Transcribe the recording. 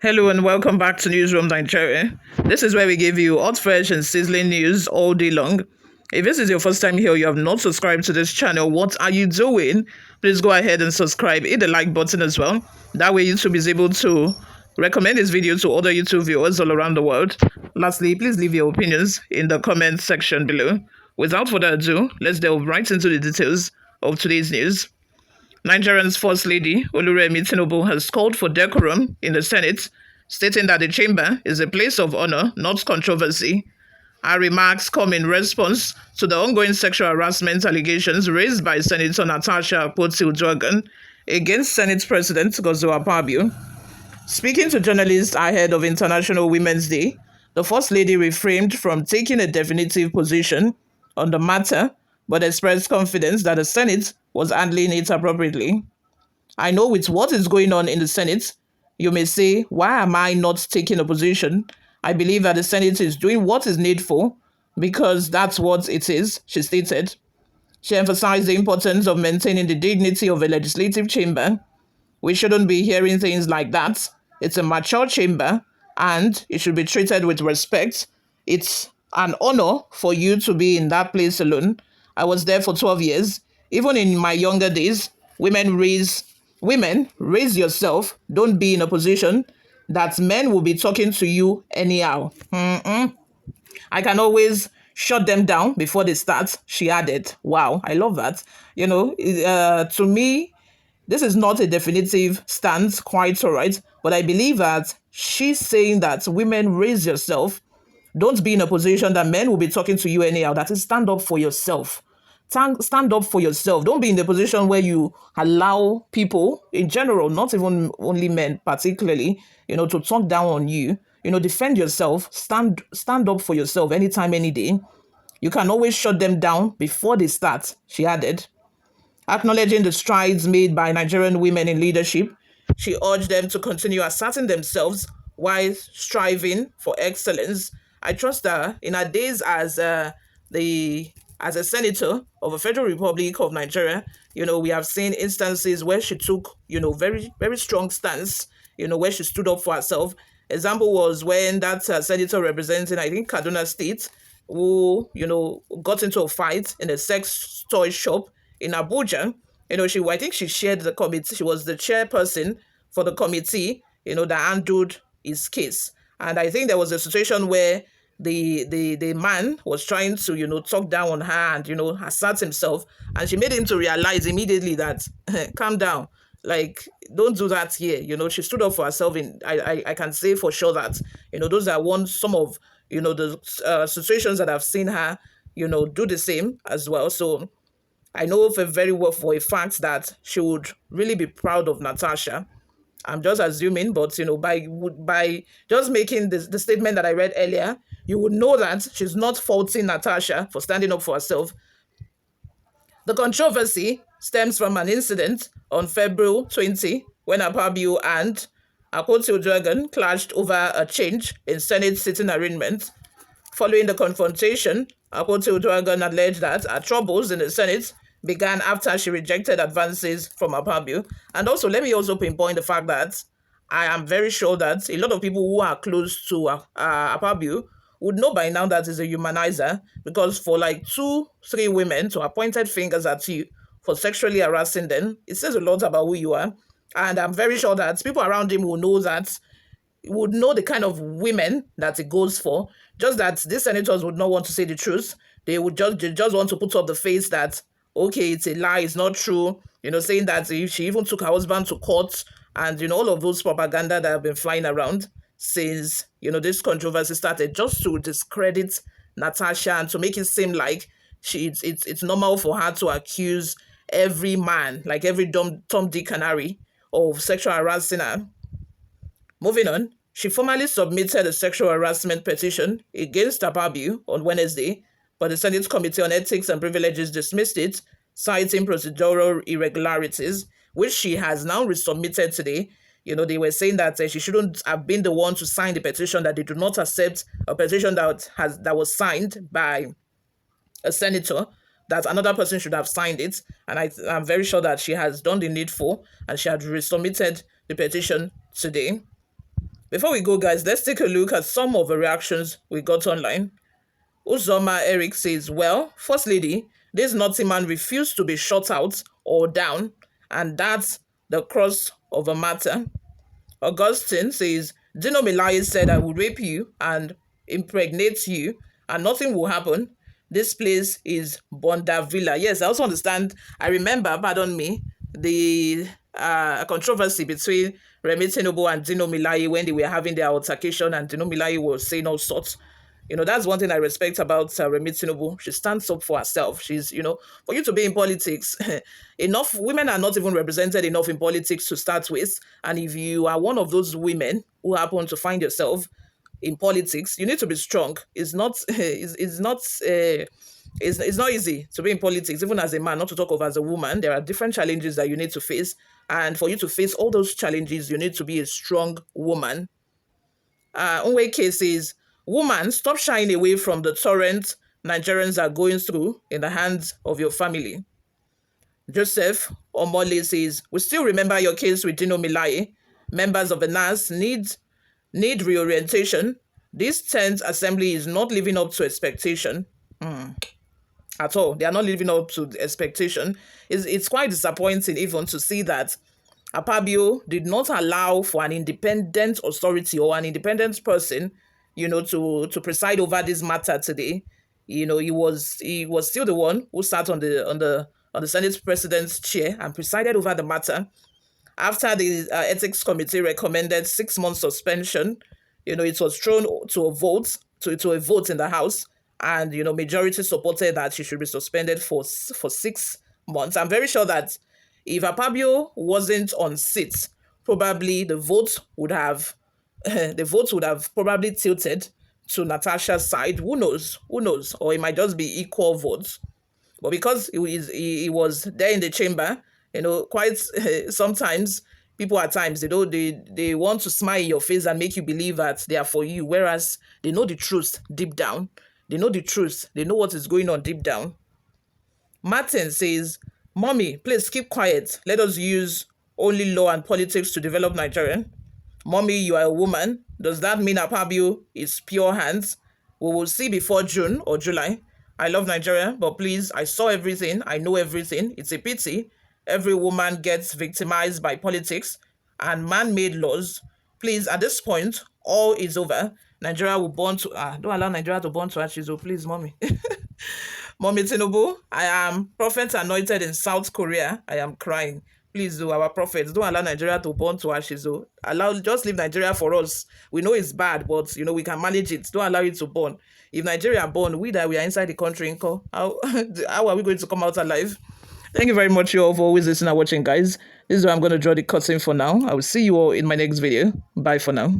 Hello and welcome back to Newsroom Nigeria. This is where we give you hot, fresh, and sizzling news all day long. If this is your first time here, you have not subscribed to this channel, what are you doing? Please go ahead and subscribe. Hit the like button as well. That way YouTube is able to recommend this video to other YouTube viewers all around the world. Lastly, please leave your opinions in the comment section below. Without further ado, let's delve right into the details of today's news. Nigeria's First Lady, Oluremi Tinubu, has called for decorum in the Senate, stating that the chamber is a place of honor, not controversy. Her remarks come in response to the ongoing sexual harassment allegations raised by Senator Natasha Akpoti-Uduaghan against Senate President Godswill Akpabio. Speaking to journalists ahead of International Women's Day, the First Lady refrained from taking a definitive position on the matter, but expressed confidence that the Senate was handling it appropriately. I know with what is going on in the Senate, you may say, why am I not taking a position? I believe that the Senate is doing what is needful because that's what it is, she stated. She emphasized the importance of maintaining the dignity of a legislative chamber. We shouldn't be hearing things like that. It's a mature chamber and it should be treated with respect. It's an honor for you to be in that place alone. I was there for 12 years. Even in my younger days, women, raise yourself. Don't be in a position that men will be talking to you anyhow. I can always shut them down before they start, she added. Wow, I love that. To me, this is not a definitive stance, quite all right, but I believe that she's saying that women, raise yourself. Don't be in a position that men will be talking to you anyhow. That is, stand up for yourself. Stand up for yourself. Don't be in the position where you allow people in general, not even only men particularly, to talk down on you. Defend yourself. Stand up for yourself anytime, any day. You can always shut them down before they start, she added. Acknowledging the strides made by Nigerian women in leadership, she urged them to continue asserting themselves while striving for excellence. I trust that in her days as a senator of a Federal Republic of Nigeria, we have seen instances where she took, very, very strong stance, where she stood up for herself. Example was when that senator representing, I think, Kaduna State, who, got into a fight in a sex toy shop in Abuja. I think she shared the committee. She was the chairperson for the committee, that handled his case. And I think there was a situation where the man was trying to, talk down on her and, assert himself. And she made him to realize immediately that, calm down. Like, don't do that here. She stood up for herself. I can say for sure that, those are some of, the situations that I've seen her, do the same as well. So I know for a fact that she would really be proud of Natasha. I'm just assuming, but by just making the statement that I read earlier, you would know that she's not faulting Natasha for standing up for herself. The controversy stems from an incident on February 20 when Akpabio and Akpoti-Uduaghan clashed over a change in Senate sitting arrangement. Following the confrontation, Akpoti-Uduaghan alleged that her troubles in the Senate began after she rejected advances from Akpabio. And also, let me also pinpoint the fact that I am very sure that a lot of people who are close to Akpabio would know by now that he's a humanizer, because for like 2-3 women to have pointed fingers at you for sexually harassing them, it says a lot about who you are. And I'm very sure that people around him will know the kind of women that he goes for. Just that these senators would not want to say the truth. They just want to put up the face that, okay, it's a lie, it's not true. Saying that she even took her husband to court, and all of those propaganda that have been flying around since this controversy started, just to discredit Natasha and to make it seem like it's normal for her to accuse every man, like every Tom, Dick, and Harry, of sexual harassing her. Moving on, she formally submitted a sexual harassment petition against Akpabio on Wednesday, but the Senate Committee on Ethics and Privileges dismissed it, citing procedural irregularities, which she has now resubmitted today. They were saying that she shouldn't have been the one to sign the petition, that they do not accept a petition that was signed by a senator, that another person should have signed it. And I'm very sure that she has done the needful and she had resubmitted the petition today. Before we go, guys, let's take a look at some of the reactions we got online. Uzoma Eric says, well, First Lady, this naughty man refused to be shut out or down, and that's the cross of the matter. Augustine says, Dino Melaye said, I will rape you and impregnate you, and nothing will happen. This place is Bonda Villa. Yes, I also understand. I remember, pardon me, the controversy between Remi Tinubu and Dino Melaye when they were having their altercation, and Dino Melaye was saying all sorts. That's one thing I respect about Remi Tinubu. She stands up for herself. She's, for you to be in politics, enough women are not even represented enough in politics to start with. And if you are one of those women who happen to find yourself in politics, you need to be strong. It's not, it's not easy to be in politics, even as a man, not to talk of as a woman. There are different challenges that you need to face. And for you to face all those challenges, you need to be a strong woman. Unweke says, woman, stop shying away from the torrent Nigerians are going through in the hands of your family. Joseph Omole says, we still remember your case with Dino Melaye. Members of the NAS need reorientation. This 10th assembly is not living up to expectation. At all. They are not living up to the expectation. It's quite disappointing even to see that Akpabio did not allow for an independent authority or an independent person, to preside over this matter today. He was still the one who sat on the Senate president's chair and presided over the matter. After the ethics committee recommended 6 months suspension, it was thrown to a vote in the House, and majority supported that she should be suspended for 6 months. I'm very sure that if Akpabio wasn't on seat, probably the vote would have probably tilted to Natasha's side. Who knows? Or it might just be equal votes. But because he was there in the chamber, quite sometimes people at times, they want to smile in your face and make you believe that they are for you, whereas they know the truth deep down. They know the truth. They know what is going on deep down. Martin says, Mommy, please keep quiet. Let us use only law and politics to develop Nigeria. Mommy, you are a woman. Does that mean Akpabio is pure hands? We will see before June or July. I love Nigeria, but please, I saw everything. I know everything. It's a pity. Every woman gets victimized by politics and man-made laws. Please, at this point, all is over. Nigeria will burn to... don't allow Nigeria to burn to ashes, oh, please, Mommy. Mommy Tinubu, I am prophet anointed in South Korea. I am crying. Please do, our prophets, don't allow Nigeria to burn to ashes. Oh. Just leave Nigeria for us. We know it's bad, but we can manage it. Don't allow it to burn. If Nigeria burn, we are inside the country. How are we going to come out alive? Thank you very much, you all, for always listening and watching, guys. This is where I'm going to draw the curtain for now. I will see you all in my next video. Bye for now.